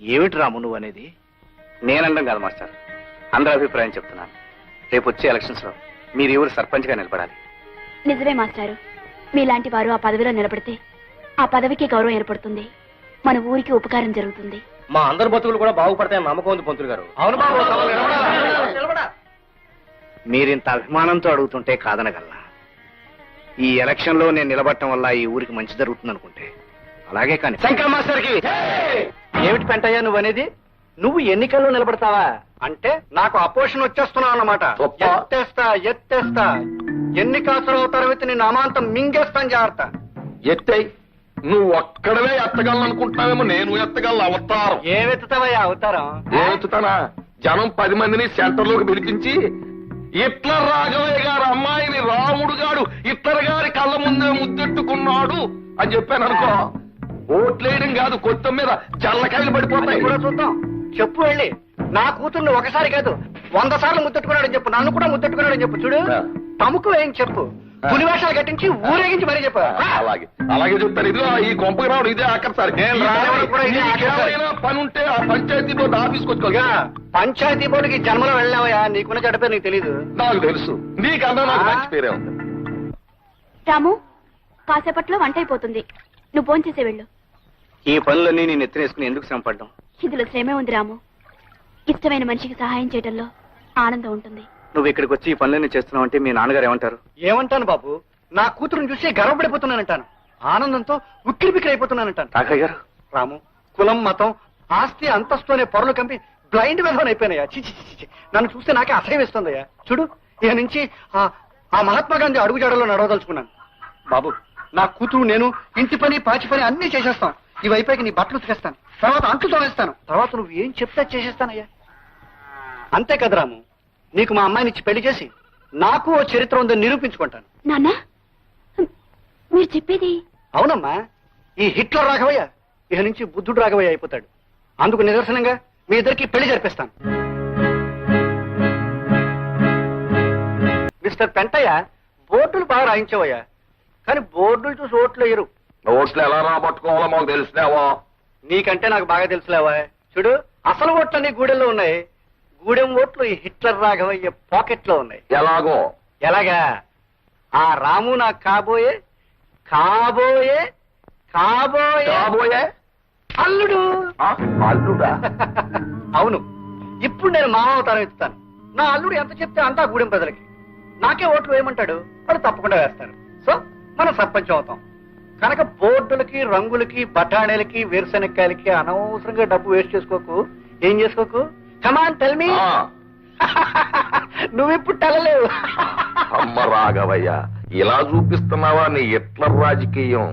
ఏమిటి రాము నువ్వు అనేది? నేనండం కాదు మాస్టర్, అందరి అభిప్రాయం చెప్తున్నాను. రేపు వచ్చే ఎలక్షన్స్ లో మీరు ఎవరు సర్పంచ్ గా నిలబడాలి. నిజమే మాస్టారు, మీలాంటి వారు ఆ పదవిలో నిలబడితే ఆ పదవికి గౌరవం ఏర్పడుతుంది, మన ఊరికి ఉపకారం జరుగుతుంది. మా అందరి బతుకులు కూడా బాగుపడతాయని నమ్మకం ఉంది పంతులు గారు. అవును బాబు, మీరింత అభిమానంతో అడుగుతుంటే కాదనగలనా? ఈ ఎలక్షన్ లో నేను నిలబడటం వల్ల ఈ ఊరికి మంచి జరుగుతుంది అనుకుంటే అలాగే. కానీ శంకర్ మాస్టర్ కి ఏమిటి పెంటయ్యా నువ్వు అనేది? నువ్వు ఎన్నికల్లో నిలబడతావా అంటే నాకు అపోజిషన్ వచ్చేస్తున్నావు అన్నమాట. ఎత్తేస్తా ఎన్నికాసులు తరగతి నిన్ను అమాంతం మింగేస్తాను. జాగ్రత్త. ఎత్తై నువ్వు ఒక్కడవే ఎత్తగలనుకుంటున్నావేమో, నేను ఎత్తగలను. అవతారం ఏమెత్తుతావయ్యా? అవతారం ఏమెత్తుతానా? జనం 10 మందిని సెంటర్లోకి పిలిపించి హిట్లర్ రాఘవయ్య గారు అమ్మాయిని రాముడు గాడు హిట్లర్ గారి కళ్ళ ముందే ముద్దెట్టుకున్నాడు అని చెప్పాను అనుకో, ఓట్లేయడం కాదు కొత్త మీద జల్లకాయలు పడిపోతాయి. కూడా చూద్దాం. చెప్పు వెళ్ళి నా కూతుర్ని ఒకసారి కాదు 100 సార్లు ముద్దెట్టుకున్నాడని చెప్పు, నన్ను కూడా ముద్దెట్టుకున్నాడని చెప్పు. చూడు తమకు ఏం చెప్పు, పులివేషాలు కట్టించి ఊరేగించి మరీ చెప్పు. అలాగే చెప్తాను. ఇదిగో ఈ కొంపకి రావడం ఇదే ఆఖరిసారి. పని ఉంటే ఆ పంచాయతీ బోర్డు ఆఫీస్కి వచ్చుకోగా. పంచాయతీ బోర్డుకి జన్మలో వెళ్ళావయ్యా, నీకున్న చెడ్డ పేరు నీకు తెలీదు. నాకు తెలుసు, నీకన్నా నాకు మంచి పేరే ఉంది. రాము, కాసేపట్లో వంట అయిపోతుంది, నువ్వు భోంచేసే వెళ్ళు. ఈ పనులన్నీ నేను ఎత్తినేసుకుని ఎందుకు శ్రమ పడ్డాం? ఇందులో శ్రమే ఉంది రాము, ఇష్టమైన మనిషికి సహాయం చేయడంలో ఆనందం ఉంటుంది. నువ్వు ఇక్కడికి వచ్చి ఈ పనులన్నీ చేస్తున్నావు అంటే మీ నాన్నగారు ఏమంటారు? ఏమంటాను బాబు, నా కూతురుని చూసి గర్వపడిపోతున్నానంటాను, ఆనందంతో ఉక్కిరి బిక్కిరి అయిపోతున్నానంటాను. రాఘయ్య గారు, రాము కులం మతం ఆస్తి అంతస్తునే పొరలు కంపి బ్లైండ్ విధవని అయిపోయినాయా. చిచి, నన్ను చూస్తే నాకే అసహ్యం వేస్తుందయ్యా. చూడు, ఇక నుంచి ఆ మహాత్మా గాంధీ అడుగుజాడలో నడవదలుచుకున్నాను. బాబు, నా కూతురు నేను ఇంటి పని పాచి పని అన్ని చేసేస్తాం. ఇవి అయిపోయి నీ బట్టలు ఉతికేస్తాను, తర్వాత అంట్లు తోనేస్తాను, తర్వాత నువ్వు ఏం చెప్తే చేసేస్తానయ్యా. అంతే కదా రాము, నీకు మా అమ్మాయిని ఇచ్చి పెళ్లి చేసి నాకు ఓ చరిత్ర ఉందని నిరూపించుకుంటాను. నాన్న, మీరు చెప్పేది? అవునమ్మా, ఈ హిట్లర్ రాఘవయ్య ఇక నుంచి బుద్ధుడు రాఘవయ్య అయిపోతాడు. అందుకు నిదర్శనంగా మీ ఇద్దరికి పెళ్లి జరిపిస్తాను. మిస్టర్ పెంటయ్య, బోర్డులు బాగా రాయించవయ్యా, కానీ బోర్డులు చూసి ఓట్లు వేయరు. ఓట్లు ఎలా రాబట్టుకోవాలో మాకు తెలిసినావా? నీకంటే నాకు బాగా తెలుసులేవా. చూడు, అసలు ఓట్లన్నీ గూడెల్లో ఉన్నాయి, గూడెం ఓట్లు ఈ హిట్లర్ రాఘవయ్య పాకెట్ లో ఉన్నాయి. ఎలాగో? ఎలాగా? ఆ రాము నాకు కాబోయే కాబోయే కాబోయే కాబోయే అల్లుడు. అల్లుడా? అవును, ఇప్పుడు నేను మామవతారం ఎత్తుతాను. నా అల్లుడు ఎంత చెప్తే అంతా గూడెం ప్రజలకి. నాకే ఓట్లు వేయమంటాడు, వాళ్ళు తప్పకుండా వేస్తారు. సో మనం సర్పంచ్ అవుతాం. కనుక బోర్డులకి రంగులకి బఠాణీలకి వేరుశనక్కాయలకి అనవసరంగా డబ్బు వేస్ట్ చేసుకోకు. ఏం చేసుకోకు. Come on tell me. నువ్విప్పుడు తెలలేవు. అమ్మ రాఘవయ్య, ఇలా చూపిస్తున్నావా నీ హిట్లర్ రాజకీయం?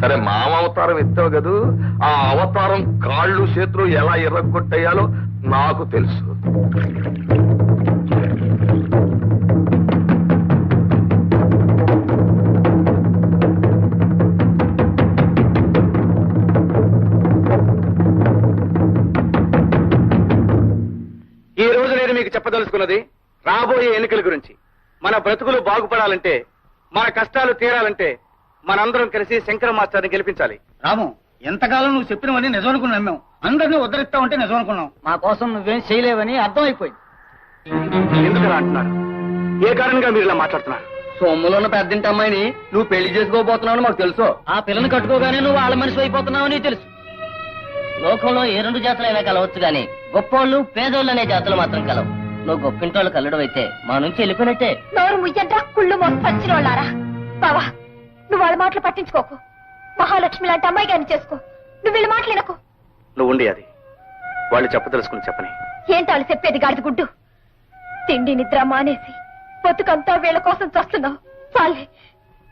సరే, మామ అవతారం ఎత్తావు కదూ, ఆ అవతారం కాళ్ళు చేతులు ఎలా ఎర్రగొట్టేయాలో నాకు తెలుసు. ఈ రోజు నేను మీకు చెప్పదలుచుకున్నది రాబోయే ఎన్నికల గురించి. మన బ్రతుకులు బాగుపడాలంటే, మన కష్టాలు తీరాలంటే మనందరం కలిసి శంకర మాస్టర్ని గెలిపించాలి. రాము, ఎంతకాలం నువ్వు చెప్పినవన్నీ నిజం అనుకుని నమ్మాం, అందరినీ ఉద్ధరిస్తావంటే నిజం అనుకున్నాం. మా కోసం నువ్వేం చేయలేవని అర్థమైపోయింది. ఎందుకు అంటున్నారు? ఏ కారణంగా మీరు ఇలా మాట్లాడుతున్నారు? సొమ్ములో ఉన్న పెద్దంటి అమ్మాయిని నువ్వు పెళ్లి చేసుకోబోతున్నావు మాకు తెలుసు. ఆ పిల్లని కట్టుకోగానే నువ్వు వాళ్ళ మనిషి అయిపోతున్నావని తెలుసు. లోకంలో ఏ 2 జాతులైనా కలవచ్చు గాని గొప్పోళ్ళు పేదోళ్ళు అనే జాతులు మాత్రం కలవు. నువ్వు గొప్పింటోళ్ళు కలడం అయితే మా నుంచి వెళ్ళిపోయినట్టే. నోరు ముయ్యద్దా కుళ్ళు మోసచ్చినోళ్ళారా. బావా, నువ్వు వాళ్ళ మాటలు పట్టించుకోకు. మహాలక్ష్మి లాంటి అమ్మాయి గారిని చేసుకో. నువ్వు వీళ్ళ మాటలు వినకు. నువ్వు ఉండి అది వాళ్ళు చెప్పదలుచుకుని చెప్పని. ఏంటి వాళ్ళు చెప్పేది? గాడిద గుడ్డు. తిండి నిద్ర మానేసి బతుకంతా వీళ్ళ కోసం చస్తున్నావు. చాలే,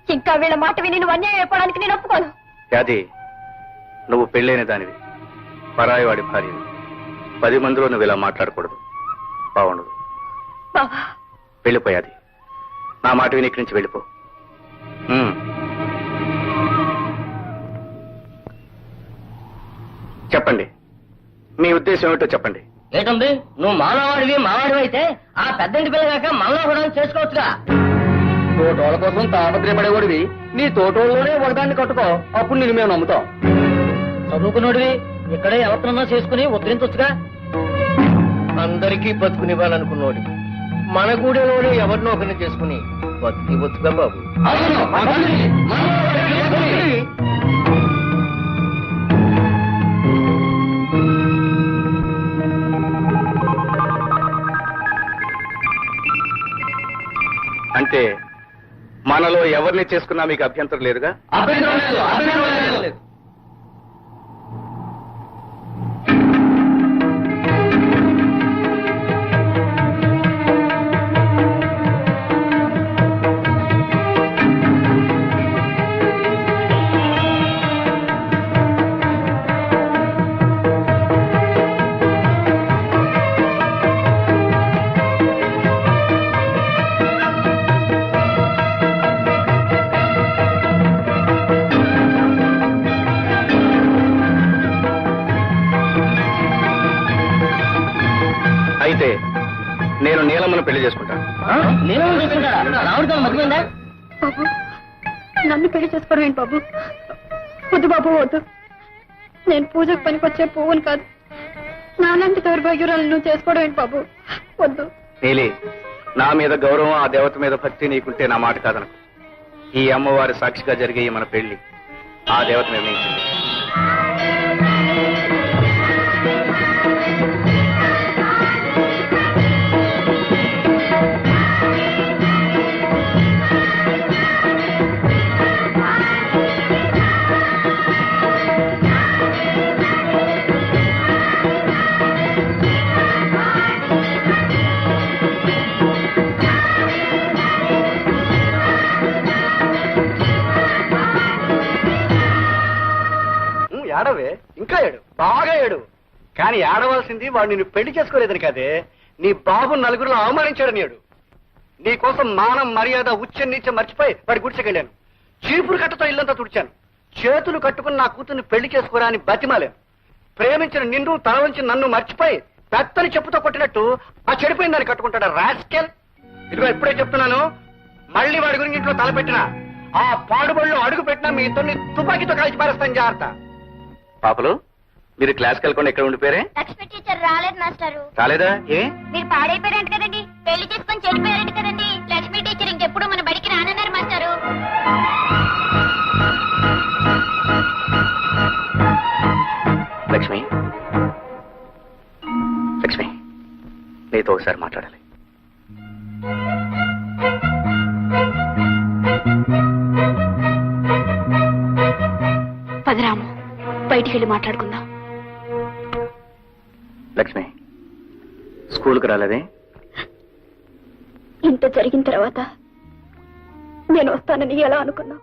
ఇంకా వీళ్ళ మాట విని నువ్వు అన్యాయం అయిపోవడానికి నేను ఒప్పుకోను. అది నువ్వు పెళ్ళైన దానివి, పరాయి వాడి భార్యవి. 10 మందిలో నువ్వు ఇలా మాట్లాడకూడదు, బాగుండదు. బావా, వెళ్ళిపోయాది. నా మాట విని ఇక్కడి నుంచి వెళ్ళిపో. చెప్పండి, మీ ఉద్దేశం ఏమిటో చెప్పండి. ఏటుంది, నువ్వు మానవాడివి మావాడివి అయితే ఆ పెద్దంటి పిల్లగాక మనలో కూడా చేసుకోవచ్చుగా. తోటోళ్ళ కోసం తాపత్రయపడేవాడివి, నీ తోటోళ్ళలోనే ఒకదాన్ని కట్టుకో, అప్పుడు నిన్ను మేము నమ్ముతాం. చదువుకున్నోడివి, ఇక్కడే ఎవరినన్నా చేసుకుని ఉద్ధరించొచ్చుగా. అందరికీ బతుకునివ్వాలనుకున్నోడు మన గూడెలోనే ఎవరినో ఒకరిని చేసుకుని బతికివచ్చుగా బాబు. అంటే మనలో ఎవరిని చేసుకున్నా మీకు అభ్యంతరం లేదుగా? అయితే నేను నీలమ్మను పెళ్లి చేసుకుంటాను. రావుడితో మతిపోయిందా? బాబు నన్ను పెళ్లి చేసుకోవడం ఏంటి బాబు? వద్దు బాబు వద్దు. నేను పూజకు పనికొచ్చే పువ్వును కాదు. నాలాంటి దౌర్భాగ్యురాలు నువ్వు చేసుకోవడం ఏంటి బాబు? వద్దు. నీలి, నా మీద గౌరవం, ఆ దేవత మీద భక్తి నీకుంటే నా మాట కాదనకు. ఈ అమ్మవారి సాక్షిగా జరిగే ఈ మన పెళ్లి ఆ దేవత నిర్ణయించింది. ఏడవే, ఇంకా ఏడు, బాగా ఏడు. కానీ ఏడవలసింది వాడు నిన్ను పెళ్లి చేసుకోలేదని కాదే, నీ బాబు నలుగురిలో అవమానించాడని ఏడు. నీ కోసం మానం మర్యాద ఉచ్చ నీచ మర్చిపోయి వాడి గుడిచెకెళ్ళాను. చీపురు కట్టతో ఇల్లంతా తుడిచాను. చేతులు కట్టుకుని నా కూతుర్ని పెళ్లి చేసుకోరా అని బతిమాలేను. ప్రేమించిన నిన్ను తల వంచి నన్ను మర్చిపోయి పెత్తని చెప్పుతో కొట్టినట్టు ఆ చెడిపోయిన దాన్ని కట్టుకుంటాడా రాస్కెల్. ఇదిగో ఇప్పుడే చెప్తున్నాను, మళ్ళీ వాడి గురించి ఇంట్లో తలపెట్టినా, ఆ పాడుబడిలో అడుగు పెట్టినా మీ ఇద్దరిని తుపాకీతో కలిసి పారేస్తాను. జాగ్రత్త. పాపలు, మీరు క్లాస్కి వెళ్ళకుండా ఎక్కడ ఉండిపోయారే? లక్ష్మి టీచర్ రాలేదు మాస్టారు. రాలేదా? ఏ? మీరు పాడైపోయారంట కదండి, పెళ్లి చేసుకొని చెడిపోయారంట కదండి. లక్ష్మి టీచర్ ఇంకెప్పుడు మన బడికి రానన్నారు మాస్టారు. లక్ష్మి, లక్ష్మి, నీతో ఒకసారి మాట్లాడాలి. పదరాము, బయటికి వెళ్ళి మాట్లాడుకుందాం. లక్ష్మి, స్కూల్కి రాలేదే? ఇంత జరిగిన తర్వాత నేను వస్తానని ఎలా అనుకున్నావు?